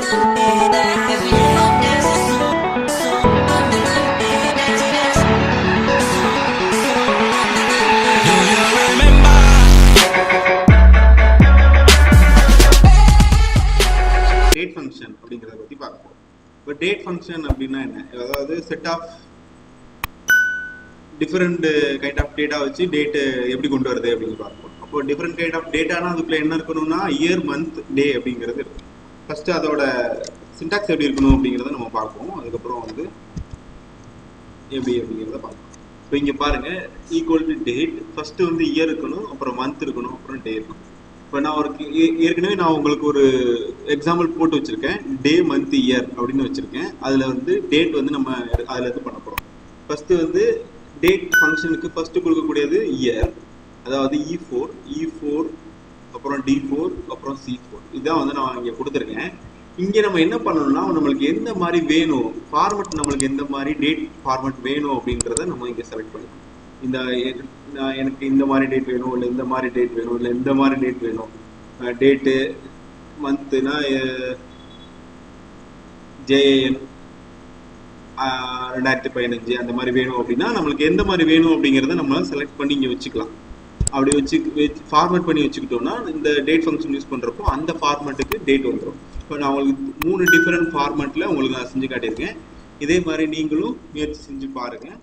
Date function அப்படிங்கிறத பற்றி பார்ப்போம். இப்போ டேட் ஃபங்க்ஷன் அப்படின்னா என்ன? அதாவது set of different kind of data வச்சு டேட்டு எப்படி கொண்டு வருது அப்படின்னு பார்ப்போம். அப்போ டிஃப்ரெண்ட் கைண்ட் ஆஃப் டேட்டானா அதுக்குள்ள என்ன இருக்கணும்னா இயர், மந்த், டே அப்படிங்கிறது இருக்கும். ஃபர்ஸ்ட் அதோட சின்டாக்ஸ் எப்படி இருக்கணும் அப்படிங்கிறத நம்ம பார்ப்போம். அதுக்கப்புறம் வந்து எப்படி அப்படிங்கிறத பார்ப்போம். இப்போ இங்கே பாருங்க, ஈக்குவல் டு டேட், ஃபர்ஸ்ட் வந்து இயர் இருக்கணும், அப்புறம் மந்த் இருக்கணும், அப்புறம் டே இருக்கணும். இப்போ நான் ஒரு ஏற்கனவே நான் உங்களுக்கு ஒரு எக்ஸாம்பிள் போட்டு வச்சிருக்கேன், டே, மந்த், இயர் அப்படின்னு வச்சிருக்கேன். அதில் வந்து டேட் வந்து நம்ம அதில் இருந்து பண்ண போகிறோம். ஃபர்ஸ்ட் வந்து டேட் ஃபங்க்ஷனுக்கு ஃபர்ஸ்ட் கொடுக்கக்கூடியது இயர், அதாவது E4, அப்புறம் D4, அப்புறம் C4. இதுதான் வந்து நான் இங்கே கொடுத்துருக்கேன். இங்கே நம்ம என்ன பண்ணணும்னா நம்மளுக்கு எந்த மாதிரி வேணும், ஃபார்மெட் நம்மளுக்கு எந்த மாதிரி டேட் ஃபார்மெட் வேணும் அப்படின்றத நம்ம இங்கே செலக்ட் பண்ணிக்கணும். எனக்கு இந்த மாதிரி டேட் வேணும், இல்லை இந்த மாதிரி டேட் வேணும், இல்லை இந்த மாதிரி டேட் வேணும். டேட்டு மந்த்துனா JAN 2015 அந்த மாதிரி வேணும் அப்படின்னா நம்மளுக்கு எந்த மாதிரி வேணும் அப்படிங்கிறத நம்ம செலக்ட் பண்ணி இங்கே வச்சுக்கலாம். அப்படி வச்சு ஃபார்மேட் பண்ணி வச்சுக்கிட்டோம்னா இந்த டேட் ஃபங்க்ஷன் யூஸ் பண்ணுறப்போ அந்த ஃபார்மேட்டுக்கு டேட் வந்துடும். இப்போ நான் உங்களுக்கு 3 டிஃப்ரெண்ட் ஃபார்மேட்டில் உங்களுக்கு நான் செஞ்சு காட்டியிருக்கேன். இதே மாதிரி நீங்களும் முயற்சி செஞ்சு பாருங்கள்.